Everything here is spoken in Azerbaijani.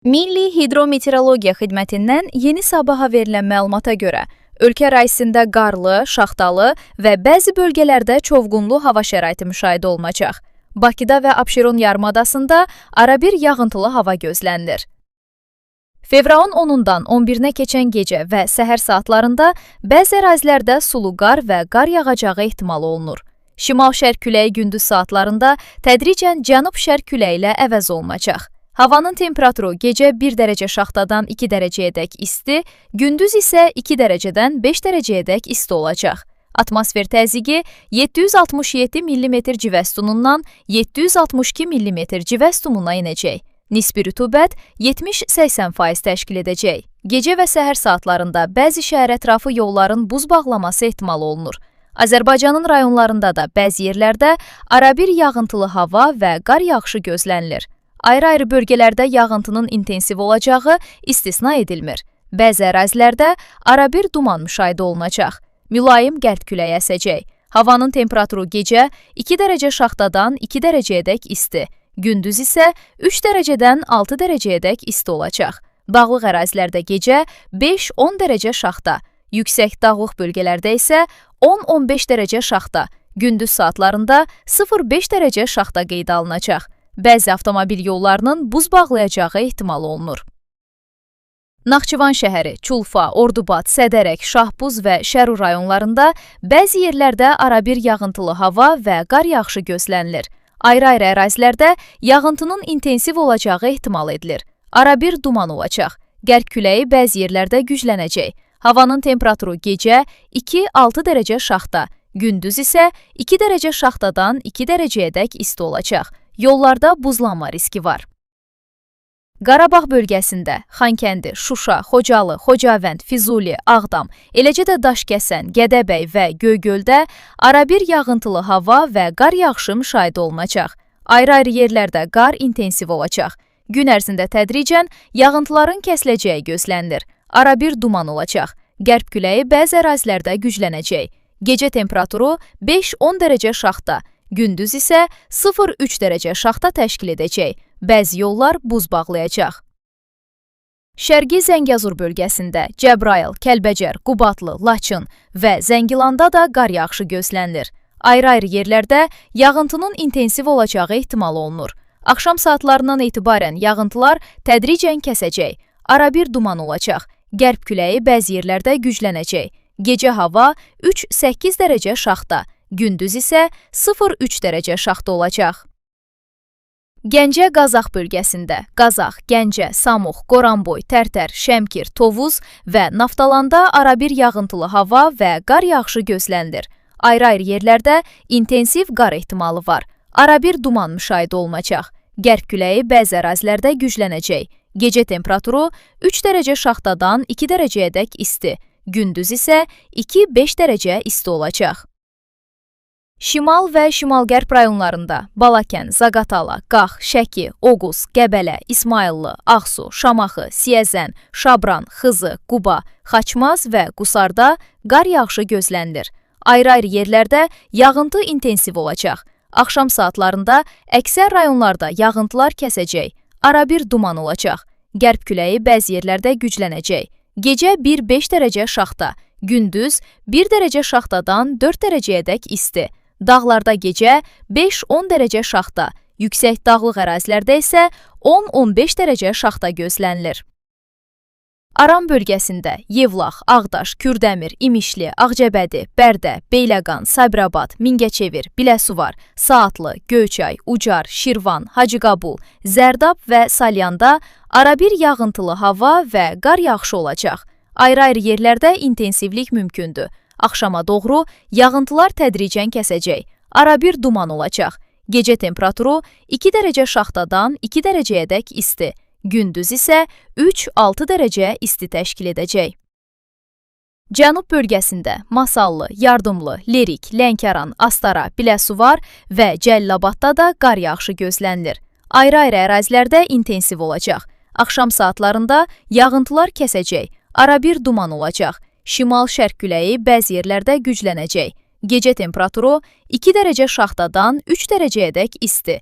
Milli Hidrometeorologiya Xidmətindən yeni sabaha verilən məlumata görə, ölkə ərazisində qarlı, şaxtalı və bəzi bölgələrdə çovğunlu hava şəraiti müşahidə olunacaq. Bakıda və Abşeron yarımadasında arabir yağıntılı hava gözlənilir. Fevralın 10-dan 11-nə keçən gecə və səhər saatlarında bəzi ərazilərdə sulu qar və qar yağacağı ehtimal olunur. Şimal-şərq küləyi gündüz saatlarında tədricən cənub-şərq küləyi ilə əvəz olunacaq. Havanın temperaturu gecə 1 dərəcə şaxtadan 2 dərəcəyədək isti, gündüz isə 2 dərəcədən 5 dərəcəyədək isti olacaq. Atmosfer təzyiqi 767 mm civə sütunundan 762 mm civə sütununa enəcək. Nisbi rütubət 70-80% təşkil edəcək. Gecə və səhər saatlarında bəzi şəhər ətrafı yolların buz bağlaması ehtimal olunur. Azərbaycanın rayonlarında da bəzi yerlərdə arabir yağıntılı hava və qar yağışı gözlənilir. Ayrı-ayrı bölgələrdə yağıntının intensiv olacağı istisna edilmir. Bəzi ərazilərdə arabir duman müşahidə olunacaq. Mülayim qərb küləyi əsəcək. Havanın temperaturu gecə 2 dərəcə şaxtadan 2 dərəcəyədək isti, gündüz isə 3 dərəcədən 6 dərəcəyədək isti olacaq. Dağlıq ərazilərdə gecə 5-10 dərəcə şaxta, yüksək dağlıq bölgələrdə isə 10-15 dərəcə şaxta, gündüz saatlarında 0-5 dərəcə şaxta qeydə alınacaq. Bəzi avtomobil yollarının buz bağlayacağı ehtimal olunur. Naxçıvan şəhəri, Çulfa, Ordubad, Sədərək, Şahbuz və Şərur rayonlarında bəzi yerlərdə arabir yağıntılı hava və qar yağışı gözlənilir. Ayrı-ayrı ərazilərdə yağıntının intensiv olacağı ehtimal edilir. Arabir duman olacaq. Qərb küləyi bəzi yerlərdə güclənəcək. Havanın temperaturu gecə 2-6 dərəcə şaxta, gündüz isə 2 dərəcə şaxtadan 2 dərəcəyədək isti olacaq. Yollarda buzlanma riski var. Qarabağ bölgəsində Xankəndi, Şuşa, Xocalı, Xocavənd, Füzuli, Ağdam, eləcə də Daşkəsən, Gədəbəy və Göygöldə arabir yağıntılı hava və qar yağışı müşahidə olunacaq. Ayrı-ayrı yerlərdə qar intensiv olacaq. Gün ərzində tədricən yağıntıların kəsiləcəyi gözlənilir. Arabir duman olacaq. Qərb küləyi bəzi ərazilərdə güclənəcək. Gecə temperaturu 5-10 dərəcə şaxta, gündüz isə 0-3 dərəcə şaxta təşkil edəcək. Bəzi yollar buz bağlayacaq. Şərqi Zəngəzur bölgəsində Cəbrayıl, Kəlbəcər, Qubadlı, Laçın və Zəngilanda da qar yağışı gözlənilir. Ayrı-ayrı yerlərdə yağıntının intensiv olacağı ehtimal olunur. Axşam saatlarından etibarən yağıntılar tədricən kəsəcək. Arabir duman olacaq. Qərb küləyi bəzi yerlərdə güclənəcək. Gecə hava 3-8 dərəcə şaxta, gündüz isə 0-3 dərəcə şaxta olacaq. Gəncə Qazax bölgəsində Qazax, Gəncə, Samux, Qoranboy, Tərtər, Şəmkir, Tovuz və Naftalanda arabir yağıntılı hava və qar yağışı gözlənilir. Ayrı-ayrı yerlərdə intensiv qar ehtimalı var. Arabir duman müşahidə olunacaq. Qərb küləyi bəzi ərazilərdə güclənəcək. Gecə temperaturu 3 dərəcə şaxtadan 2 dərəcəyədək isti, gündüz isə 2-5 dərəcə isti olacaq. Şimal və şimal-qərb rayonlarında Balakən, Zaqatala, Qax, Şəki, Oğuz, Qəbələ, İsmayıllı, Ağsu, Şamaxı, Siyəzən, Şabran, Xızı, Quba, Xaçmaz və Qusarda qar yağışı gözlənilir. Ayrı-ayrı yerlərdə yağıntı intensiv olacaq. Axşam saatlarında əksər rayonlarda yağıntılar kəsəcək. Arabir duman olacaq. Qərb küləyi bəzi yerlərdə güclənəcək. Gecə 1-5 dərəcə şaxta, gündüz 1 dərəcə şaxtadan 4 dərəcəyədək isti. Dağlarda gecə 5-10 dərəcə şaxta, yüksək dağlıq ərazilərdə isə 10-15 dərəcə şaxta gözlənilir. Aran bölgəsində Yevlax, Ağdaş, Kürdəmir, İmişli, Ağcabədi, Bərdə, Beyləqan, Sabirabad, Mingəçevir, Biləsuvar, Saatlı, Göyçay, Ucar, Şirvan, Hacıqabul, Zərdab və Salyanda arabir yağıntılı hava və qar yağışı olacaq. Ayrı-ayrı yerlərdə intensivlik mümkündür. Axşama doğru yağıntılar tədricən kəsəcək. Arabir duman olacaq. Gecə temperaturu 2 dərəcə şaxtadan 2 dərəcəyədək isti, gündüz isə 3-6 dərəcə isti təşkil edəcək. Cənub bölgəsində Masallı, Yardımlı, Lerik, Lənkəran, Astara, Biləsuvar və Cəlilabadda da qar yağışı gözlənilir. Ayrı-ayrı ərazilərdə intensiv olacaq. Axşam saatlarında yağıntılar kəsəcək. Arabir duman olacaq. Şimal-şərq küləyi bəzi yerlərdə güclənəcək. Gecə temperaturu 2 dərəcə şaxtadan 3 dərəcəyədək isti,